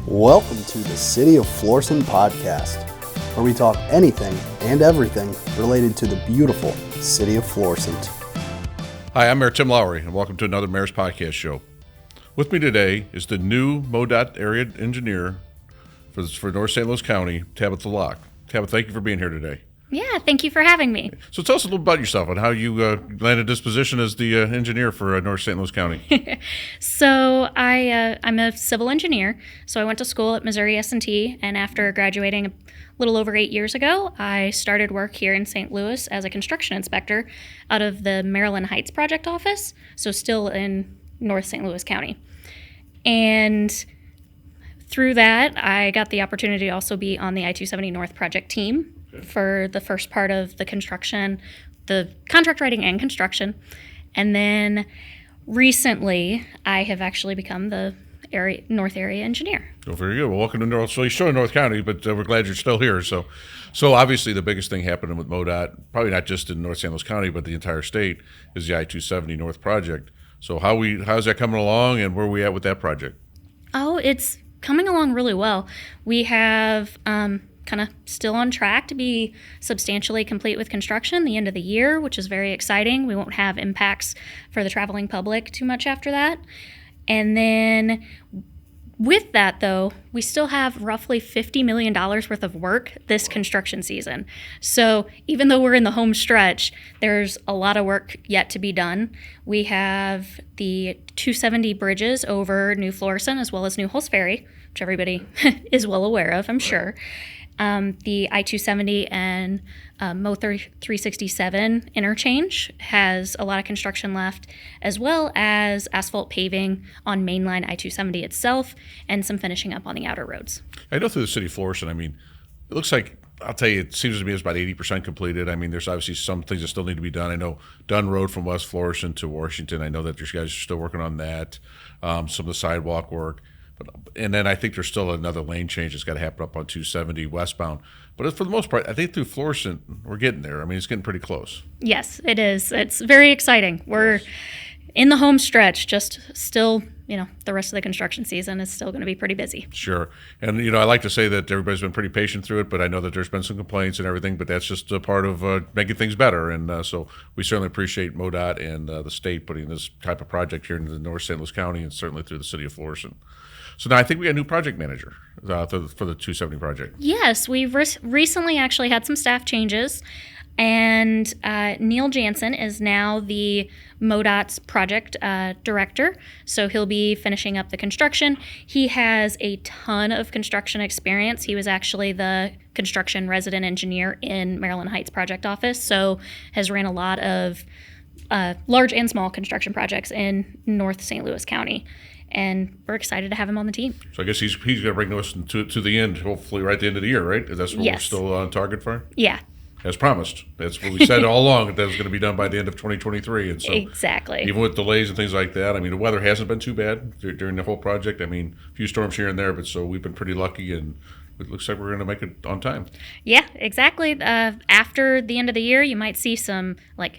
Welcome to the City of Florissant podcast, where we talk anything and everything related to the beautiful City of Florissant. Hi, I'm Mayor Tim Lowery, and welcome to another Mayor's Podcast show. With me today is the new MoDOT area engineer for North St. Louis County, Tabitha Locke. Tabitha, thank you for being here today. Yeah, thank you for having me. So tell us a little about yourself and how you landed this position as the engineer for North St. Louis County. So I'm a civil engineer. So I went to school at Missouri S&T, and after graduating a little over 8 years ago, I started work here in St. Louis as a construction inspector out of the Maryland Heights Project Office, so still in North St. Louis County. And through that, I got the opportunity to also be on the I-270 North project team for the first part of the construction, the contract writing and construction. And then recently, I have actually become the North area engineer. Oh, very good. Well, welcome to North. So you're still in North County, but we're glad you're still here. So obviously the biggest thing happening with MoDOT, probably not just in North St. Louis County, but the entire state, is the I-270 North project. So how's that coming along, and where are we at with that project? Oh, it's coming along really well. We have kind of still on track to be substantially complete with construction the end of the year, which is very exciting. We won't have impacts for the traveling public too much after that. And then with that, though, we still have roughly $50 million worth of work this construction season. So even though we're in the home stretch, there's a lot of work yet to be done. We have the 270 bridges over New Florissant as well as New Hulse Ferry, which everybody is well aware of, I'm sure. The I-270 and MoDOT 367 interchange has a lot of construction left, as well as asphalt paving on mainline I-270 itself and some finishing up on the outer roads. I know through the city of Florissant, it looks like, I'll tell you, it seems to me it's about 80% completed. There's obviously some things that still need to be done. I know Dunn Road from West Florissant to Washington, I know that you guys are still working on that, some of the sidewalk work. And then I think there's still another lane change that's got to happen up on 270 westbound. But for the most part, I think through Florissant, we're getting there. It's getting pretty close. Yes, it is. It's very exciting. We're in the home stretch, just still, the rest of the construction season is still going to be pretty busy. Sure. And, I like to say that everybody's been pretty patient through it, but I know that there's been some complaints and everything, but that's just a part of making things better. And so we certainly appreciate MoDOT and the state putting this type of project here in the North St. Louis County and certainly through the city of Florissant. So now I think we got a new project manager for the 270 project. Yes, we've recently actually had some staff changes, and Neil Jansen is now the MoDOT's project director, so he'll be finishing up the construction. He has a ton of construction experience. He was actually the construction resident engineer in Maryland Heights Project Office, so has ran a lot of large and small construction projects in North St. Louis County. And we're excited to have him on the team. So I guess he's going to bring us to the end, hopefully right at the end of the year, right? That's what we're still on target for? Yeah. As promised. That's what we said all along, that was going to be done by the end of 2023. And so exactly. Even with delays and things like that, the weather hasn't been too bad during the whole project. A few storms here and there, but so we've been pretty lucky, and it looks like we're going to make it on time. Yeah, exactly. After the end of the year, you might see some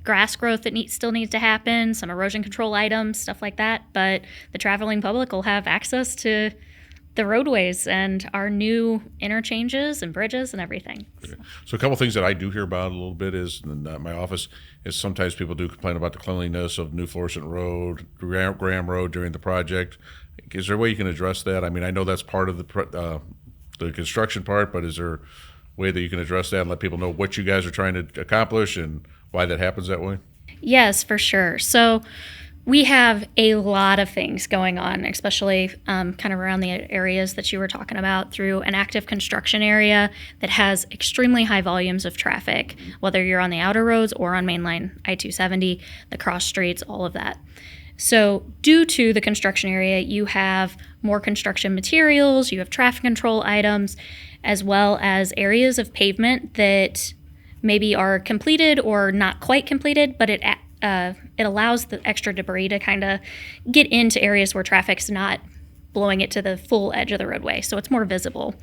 grass growth that still needs to happen, some erosion control items, stuff like that. But the traveling public will have access to the roadways and our new interchanges and bridges and everything. So a couple things that I do hear about a little bit is in my office is sometimes people do complain about the cleanliness of New Florissant Road, Graham Road during the project. Is there a way you can address that? I know that's part of the construction part, but is there a way that you can address that and let people know what you guys are trying to accomplish and why that happens that way? Yes, for sure. So we have a lot of things going on, especially kind of around the areas that you were talking about, through an active construction area that has extremely high volumes of traffic, whether you're on the outer roads or on mainline I-270, the cross streets, all of that. So due to the construction area, you have more construction materials, you have traffic control items, as well as areas of pavement that maybe are completed or not quite completed, but it allows the extra debris to kind of get into areas where traffic's not blowing it to the full edge of the roadway, so it's more visible.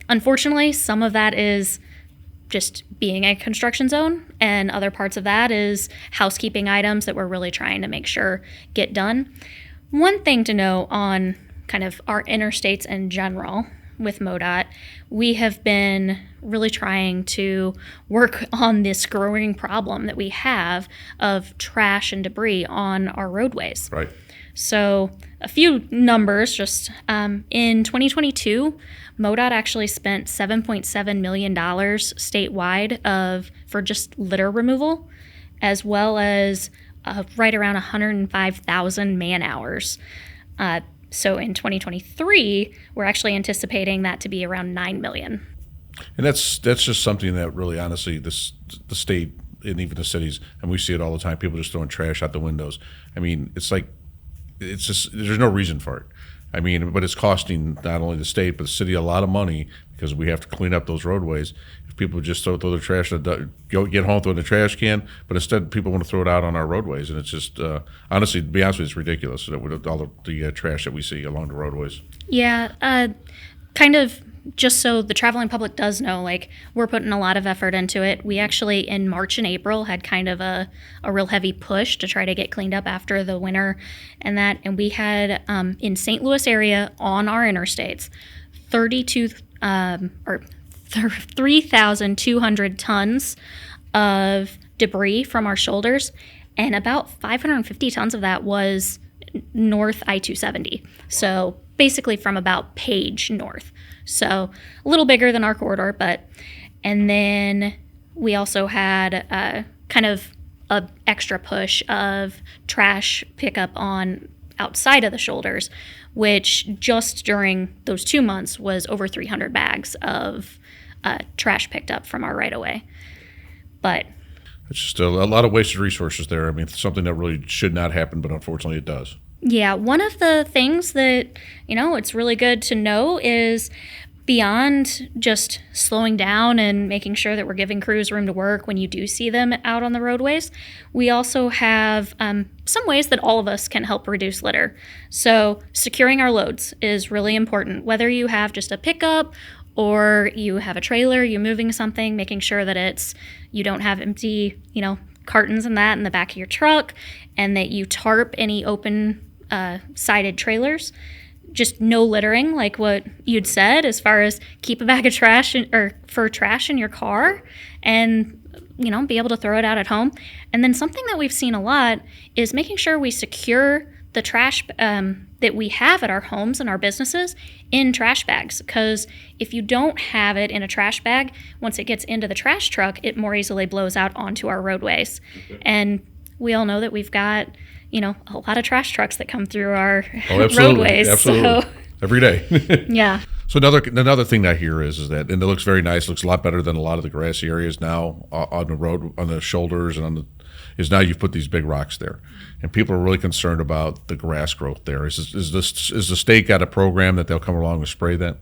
Unfortunately, some of that is just being a construction zone, and other parts of that is housekeeping items that we're really trying to make sure get done. One thing to know on kind of our interstates in general with MoDOT, we have been really trying to work on this growing problem that we have of trash and debris on our roadways. Right. So a few numbers, just in 2022, MoDOT actually spent $7.7 million statewide for just litter removal, as well as right around 105,000 man hours. So in 2023, we're actually anticipating that to be around 9 million. And that's just something that really, honestly, the state and even the cities, and we see it all the time, people just throwing trash out the windows. I mean, it's just, there's no reason for it. I mean, but it's costing not only the state, but the city a lot of money because we have to clean up those roadways. If people just throw their trash, go get home, throw it in the trash can, but instead people want to throw it out on our roadways. And it's just, honestly, to be honest with you, it's ridiculous with all the trash that we see along the roadways. Yeah, kind of just so the traveling public does know, like, we're putting a lot of effort into it. We actually, in March and April, had kind of a real heavy push to try to get cleaned up after the winter and that. And we had, in St. Louis area on our interstates, 3,200 tons of debris from our shoulders, and about 550 tons of that was north I-270. So basically from about Page north. So a little bigger than our corridor, and then we also had kind of a extra push of trash pickup on outside of the shoulders, which just during those 2 months was over 300 bags of trash picked up from our right-of-way. But it's just a lot of wasted resources there. I mean, it's something that really should not happen, but unfortunately it does. Yeah, one of the things that, it's really good to know is beyond just slowing down and making sure that we're giving crews room to work when you do see them out on the roadways, we also have some ways that all of us can help reduce litter. So securing our loads is really important. Whether you have just a pickup or you have a trailer, you're moving something, making sure that you don't have empty, cartons and that in the back of your truck, and that you tarp any open sided trailers. Just no littering, like what you'd said, as far as keep a bag of trash for trash in your car and, be able to throw it out at home. And then something that we've seen a lot is making sure we secure the trash that we have at our homes and our businesses in trash bags. Because if you don't have it in a trash bag, once it gets into the trash truck, it more easily blows out onto our roadways. Okay. And we all know that we've got a lot of trash trucks that come through our roadways. Absolutely. So. Every day. Yeah. So another thing I hear is that, and it looks very nice, looks a lot better than a lot of the grassy areas now on the road, on the shoulders, and is now you've put these big rocks there. And people are really concerned about the grass growth there. Is the state got a program that they'll come along and spray that?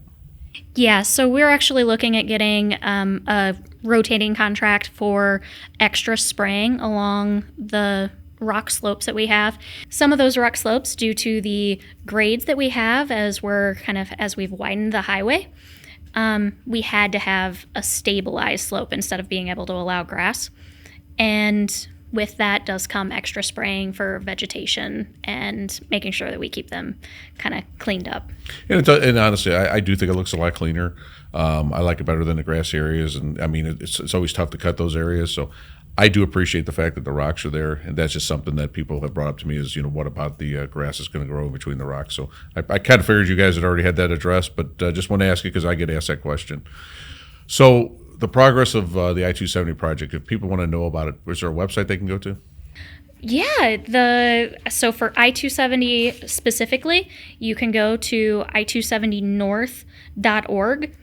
Yeah, so we're actually looking at getting a rotating contract for extra spraying along the rock slopes that we have. Some of those rock slopes, due to the grades that we have as we've widened the highway, we had to have a stabilized slope instead of being able to allow grass. And with that does come extra spraying for vegetation and making sure that we keep them kind of cleaned up. And honestly, I do think it looks a lot cleaner. I like it better than the grass areas. And I mean, it's always tough to cut those areas. So I do appreciate the fact that the rocks are there, and that's just something that people have brought up to me is, what about the grass is going to grow in between the rocks? So I kind of figured you guys had already had that addressed, but just want to ask you because I get asked that question. So the progress of the I-270 project, if people want to know about it, is there a website they can go to? Yeah, so for I-270 specifically, you can go to i270north.org.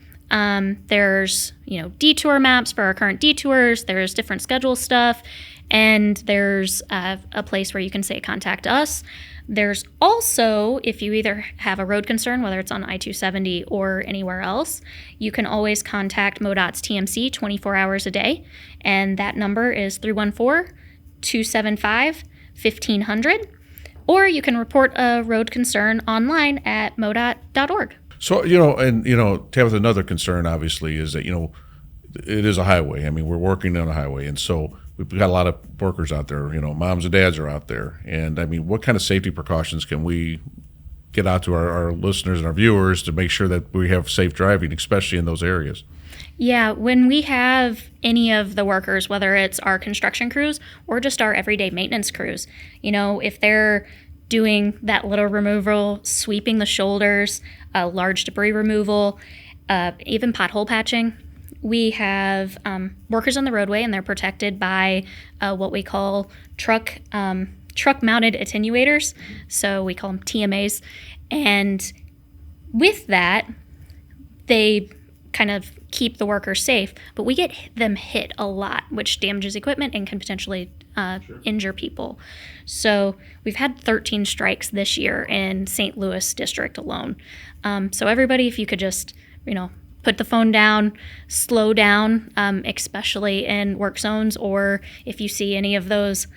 There's, detour maps for our current detours. There's different schedule stuff, and there's a place where you can say contact us. There's also, if you either have a road concern, whether it's on I-270 or anywhere else, you can always contact MoDOT's TMC 24 hours a day, and that number is 314-275-1500, or you can report a road concern online at modot.org. So, Tabitha, another concern obviously is that, it is a highway. I mean, we're working on a highway, and so we've got a lot of workers out there, moms and dads are out there. And I mean, what kind of safety precautions can we get out to our listeners and our viewers to make sure that we have safe driving, especially in those areas. Yeah, when we have any of the workers, whether it's our construction crews or just our everyday maintenance crews, if they're doing that litter removal, sweeping the shoulders, large debris removal, even pothole patching, we have workers on the roadway, and they're protected by what we call truck-mounted attenuators. So we call them TMAs. And with that, they kind of keep the workers safe, but we get them hit a lot, which damages equipment and can potentially injure people. So we've had 13 strikes this year in St. Louis district alone. So everybody, if you could just, put the phone down, slow down, especially in work zones, or if you see any of those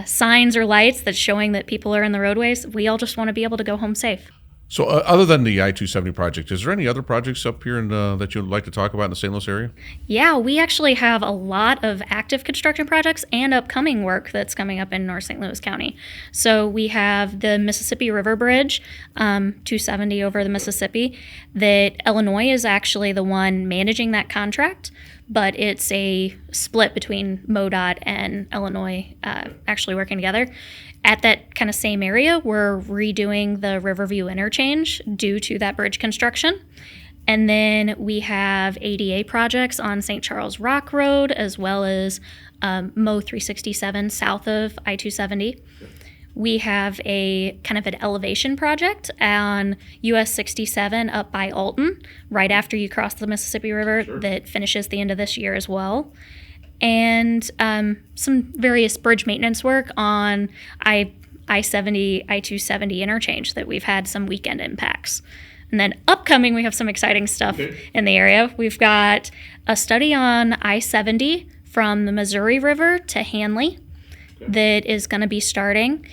signs or lights that's showing that people are in the roadways, we all just want to be able to go home safe. So other than the I-270 project, is there any other projects up here that you'd like to talk about in the St. Louis area? Yeah, we actually have a lot of active construction projects and upcoming work that's coming up in North St. Louis County. So we have the Mississippi River Bridge, 270 over the Mississippi, that Illinois is actually the one managing that contract, but it's a split between MoDOT and Illinois actually working together. At that kind of same area, we're redoing the Riverview interchange due to that bridge construction. And then we have ADA projects on St. Charles Rock Road, as well as Mo 367 south of I-270. We have a kind of an elevation project on US 67 up by Alton, right after you cross the Mississippi River, that finishes the end of this year as well. And some various bridge maintenance work on I-70, I-270 interchange that we've had some weekend impacts. And then upcoming, we have some exciting stuff in the area. We've got a study on I-70 from the Missouri River to Hanley that is going to be starting.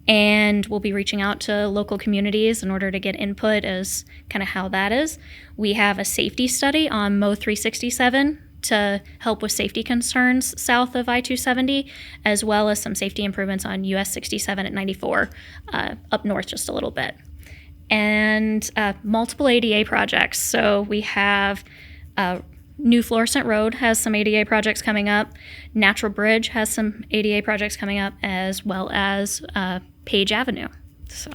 And we'll be reaching out to local communities in order to get input as kind of how that is. We have a safety study on Mo 367 to help with safety concerns south of I-270, as well as some safety improvements on US 67 at 94 up north just a little bit. And multiple ADA projects. So we have New Florissant Road has some ADA projects coming up. Natural Bridge has some ADA projects coming up, as well as Page Avenue. So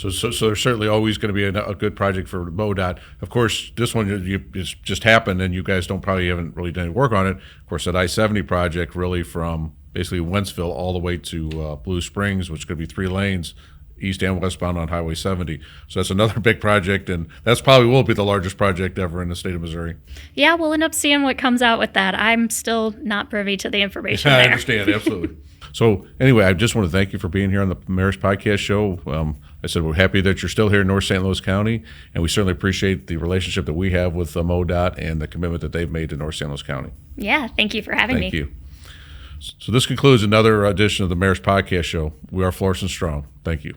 there's certainly always going to be a good project for MoDOT. Of course, this one it's just happened, and you guys haven't really done any work on it. Of course, that I-70 project really from basically Wentzville all the way to Blue Springs, which is going to be 3 lanes, east and westbound on Highway 70. So that's another big project, and that's probably will be the largest project ever in the state of Missouri. Yeah, we'll end up seeing what comes out with that. I'm still not privy to the information I there. understand, absolutely. So anyway, I just want to thank you for being here on the Mayor's Podcast Show. I said we're happy that you're still here in North St. Louis County, and we certainly appreciate the relationship that we have with MoDOT and the commitment that they've made to North St. Louis County. Yeah, thank you for having me. Thank you. So this concludes another edition of the Mayor's Podcast Show. We are Florissant Strong. Thank you.